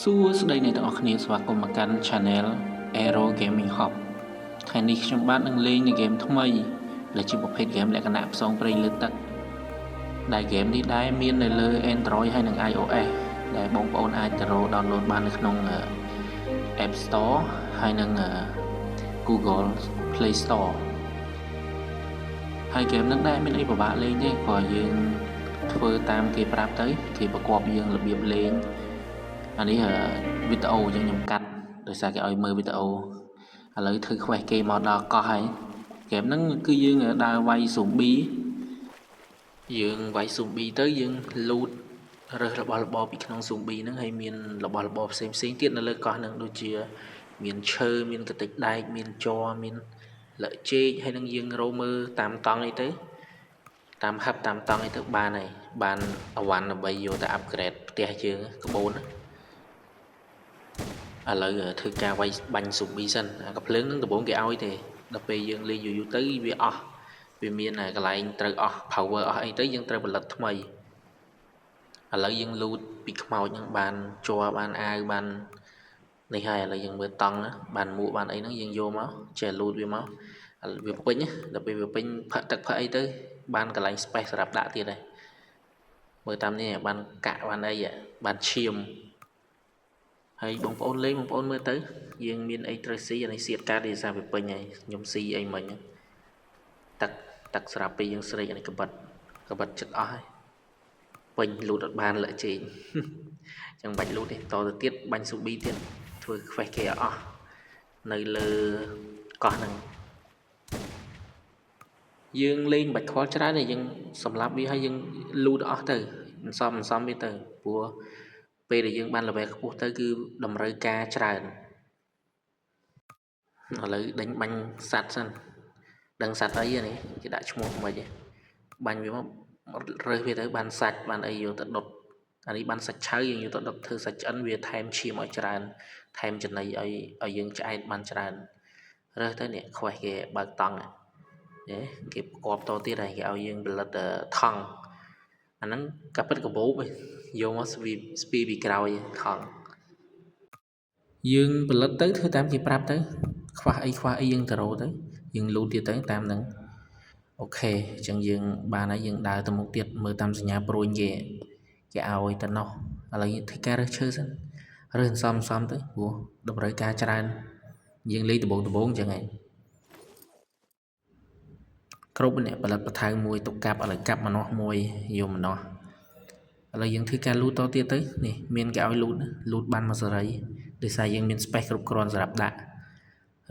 សួស្តីអ្នកទាំងអស់គ្នាស្វាគមន៍មកកាន់ Channel Aero Gaming Hub ថ្ងៃនេះខ្ញុំបាទនឹងលេងនៅហ្គេមថ្មីដែលជាប្រភេទហ្គេមលក្ខណៈផ្សងព្រេងលើទឹកដែលហ្គេមនេះដែរមាននៅលើ Android ហើយនិង iOS ដែលបងប្អូនអាចទៅរក download បាននៅក្នុង App Store ហើយនិង Google Play Store ហើយហ្គេមហ្នឹងដែរមានអីពិបាកលេងទេគ្រាន់យើងធ្វើតាមគេប្រាប់ទៅគេប្រកបយើងរបៀបលេងអានេះវីដេអូអញ្ចឹងខ្ញុំកាត់ដោយសារគេឲ្យមើលវីដេអូឥឡូវធ្វើ quest គេមកដល់កោះហើយហ្គេមហ្នឹងគឺយើងដើរវាយ zombie យើងវាយ zombie ទៅយើង loot រើសរបស់របរពីក្នុង zombie ហ្នឹងហើយមានរបស់របរផ្សេងទៀតនៅលើកោះហ្នឹងដូចជាមានឈើមានកតិចដែកមានជ័រមានលក្ខចេកហើយនឹងយើងរោមើលតាមតង់អីទៅតាមហឹបតាមតង់អីទៅបានហើយបានអវ៉ាន់ដើម្បីយកទៅ upgrade ផ្ទះយើងក្បូនឥឡូវធ្វើការវាយបាញ់ zombie សិនអាកាភ្លើងនឹងដំបូងគេឲ្យទេដល់ពេលយើងលេងយូរទៅវាអស់វាមានកន្លែងត្រូវអស់ power អស់អីទៅយើងត្រូវផលិតថ្មីឥឡូវយើង loot ពីខ្មោចហ្នឹងបានជ័របានអាវបាននេះហើយឥឡូវយើងមើលតង់បានមួកបានអីហ្នឹងយើងយកមកចេះ loot វាមកវាពេញដល់ពេលវាពេញផឹកទឹកផឹកអីទៅបានកន្លែង space សម្រាប់ដាក់ទៀតហើយមើលតាមនេះបានកាក់បានអីបានឈាមហើយបងប្អូនលេងបងប្អូនមើលទៅយើងមានអីត្រូវស៊ីអានេះសៀតកាតទេសារវាពេញហើយខ្ញុំស៊ីអីមិញទឹកស្រាប់ពេលយើងស្រេកអានេះកបិតចិត្តអស់ហើយពេញលូតអត់បានលក់ជេងចឹងបាច់លូតទេតទៅទៀតបាញ់ស៊ូប៊ីទៀតធ្វើ quest គេអស់នៅលើកោះហ្នឹងយើងលេងបាច់ខ្វល់ច្រើនទេយើងសម្លាប់វាហើយយើងលូតអស់ទៅមិនសមវាទៅព្រោះពេលដែលយើងបាន level ខ្ពស់ទៅគឺតម្រូវការច្រើនឥឡូវដេញបាញ់សัตว์សិនដឹងសัตว์អីនេះគេដាក់ឈ្មោះមិនហិចបាញ់វាមករើសវាទៅបានសាច់បានអីយកទៅដុតអានេះបានសាច់ឆៅយើងយកទៅដុតធ្វើសាច់ឆ្អិនវាថែមឈាមឲ្យច្រើនថែមចំណីឲ្យយើងឆ្អែតបានច្រើនរើសទៅនេះខ្វេះគេបើកតង់គេប្រកបតទៀតហើយគេឲ្យយើងផលិតថង់អាហ្នឹងកាពិតកាបូបយកមកស្ពីពីក្រោយថង់យើងផលិតទៅធ្វើតាមគេប្រាប់ទៅខ្វះអីយើងទៅរកទៅយើងលូតទៀតទៅតាមហ្នឹងអូខេអញ្ចឹងយើងបានហើយយើងដើរទៅមុខទៀតមើលតាមសញ្ញាព្រួយគេឲ្យទៅនោះឥឡូវធ្វើការរើសឈើសិនរើសសំទៅព្រោះតម្រូវការច្រើនយើងលេងដំបូងអញ្ចឹងហើយគ្រប់អ្នកផលិតបន្ថែមមួយទុកកាប់ឥឡូវកាប់ម្នោះមួយយកម្នោះឥឡូវយើងធ្វើការលូតតទៀតទៅនេះមានគេឲ្យលូតបានមួយសេរីដោយសារយើងមាន space គ្រប់គ្រាន់សម្រាប់ដាក់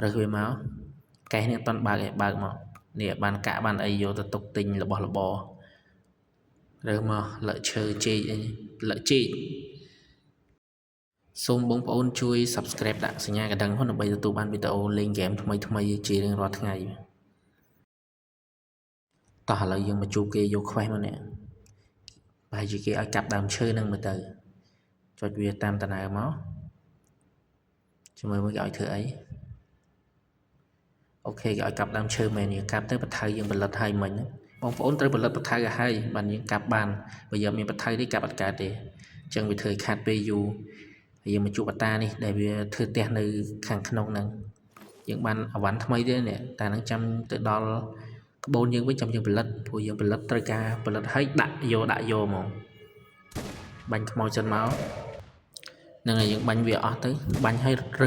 រើសវាមកកេះនេះអត់បើកឯបើកមកនេះបានកាក់បានអីយកទៅទុកទិញរបស់របររើសមកលក្ខឈើជែកអីលក្ខចេកសូមបងប្អូនជួយ subscribe ដាក់សញ្ញាកណ្ដឹងផងដើម្បីទទួលបានវីដេអូលេងហ្គេមថ្មីជារៀងរាល់ថ្ងៃតោះឥឡូវយើងមកជួបគេយក quest មកនេះប្រហែលជាគេឲ្យកាប់ដើមឈើហ្នឹងមើលទៅចុចវាតាមតាណើមកមើលគេឲ្យធ្វើអីអូខេគេឲ្យកាប់ដើមឈើមែនយើងកាប់ទៅបថៅយើងផលិតឲ្យមិញបងប្អូនត្រូវផលិតបថៅឲ្យហើយបានយើងកាប់បានបើយើងមានបថៅទេកាប់អត់កើតទេអញ្ចឹងវាធ្វើឲ្យខាត់ពេលយូរហើយយើងមកជួបបតានេះដែលវាធ្វើផ្ទះនៅខាងក្នុងហ្នឹងយើងបានអវ៉ាន់ថ្មីទេនេះតាហ្នឹងចាំទៅដល់ក្បូនយើងវិញចាំយើងផលិតព្រោះយើងផលិតត្រូវការផលិតឲ្យដាក់យកមកបាញ់ខ្មោចសិនមកនឹងឲ្យយើងបាញ់វាអស់ទៅបាញ់ឲ្យរើ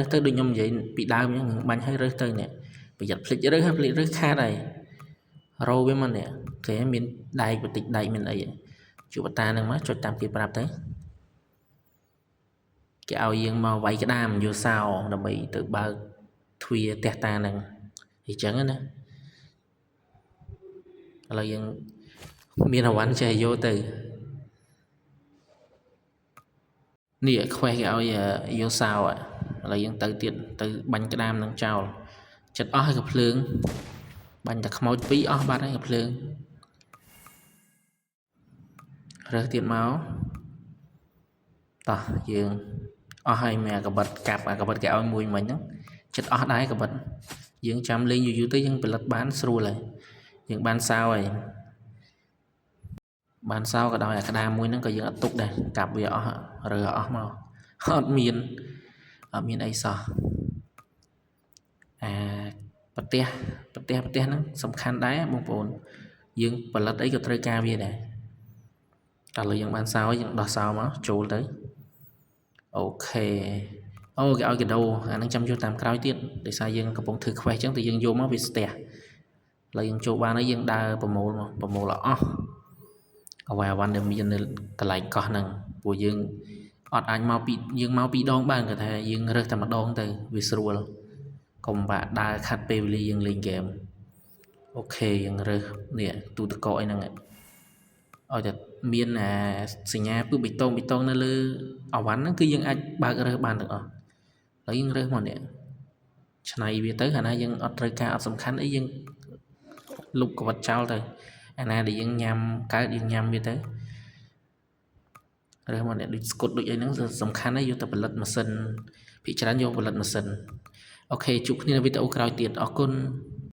សទៅដូចខ្ញុំនិយាយពីដើមអញ្ចឹងបាញ់ឲ្យរើសទៅនេះប្រយ័ត្នភ្លេចរើសខាតហើយរោវាមកនេះគេមានដែកបន្តិចដែកមានអីជួបតានឹងមកចុចតាមគេប្រាប់ទៅគេឲ្យយើងមកវាយក្តាមយកសោដើម្បីទៅបើកទ្វារផ្ទះតានឹងអញ្ចឹងណាឥឡូវយើងមានអវ៉ាន់ចេះយកទៅនេះខ្វេះគេឲ្យយកសោឥឡូវយើងទៅទៀតទៅបាញ់ក្តាមនឹងចោលចិត្តអស់ហើយក៏ភ្លើងបាញ់តែខ្មោច2អស់បាត់ហើយក៏ភ្លើងរើសទៀតមកតោះយើងអស់ហើយមានកបិតកាប់កបិតគេឲ្យមួយមិញហ្នឹងចិត្តអស់ដែរកបិតយើងចាំលេងយូរទៅយើងផលិតបានស្រួលហើយយើងបានសោហើយបានសោក៏ដោយអាក្តាមមួយហ្នឹងក៏យើងអត់ទុកដែរកាប់វាអស់រើអស់មក អត់មានអីសោះប្រទេសហ្នឹងសំខាន់ដែរបងប្អូនយើងផលិតអីក៏ត្រូវការវាដែរតែឥឡូវយើងបានសោហើយយើងដោះសោមកចូលទៅអូខេអូគេឲ្យកដោអាហ្នឹងចាំយកតាមក្រោយទៀតដោយសារយើងកំពុងធ្វើ quest ចឹងតែយើងយកមកវាស្ទះឥឡូវយើងចូលបានហើយយើងដើរប្រមូលមកប្រមូលអស់អ្វីដែលមាននៅកន្លែងកោះហ្នឹងព្រោះយើងអត់អាចមកពីយើងមកពីរដងបានគាត់ថាយើងរើសតែម្ដងទៅវាស្រួលកុំបាក់ដើរខាត់ពេលវេលាយើងលេងហ្គេមអូខេយើងរើសនេះទូទឹកកកអីហ្នឹងឲ្យតែមានសញ្ញាពឹបបេតុងនៅលើអវ៉ាន់ហ្នឹងគឺយើងអាចបើករើសបានទាំងអស់ឥឡូវយើងរើសមកនេះឆ្នៃវាទៅអាណាយើងអត់ត្រូវការអត់សំខាន់អីយើងលុបក្បិតចោលទៅអាណាដែលយើងញ៉ាំកើតយើងញ៉ាំវាទៅរើសមកនេះដូចស្គុតដូចអីហ្នឹងសំខាន់ហើយយកទៅផលិតម៉ាស៊ីនភាគច្រើនយកផលិតម៉ាស៊ីនអូខេជួបគ្នានៅវីដេអូក្រោយទៀតអរគុណ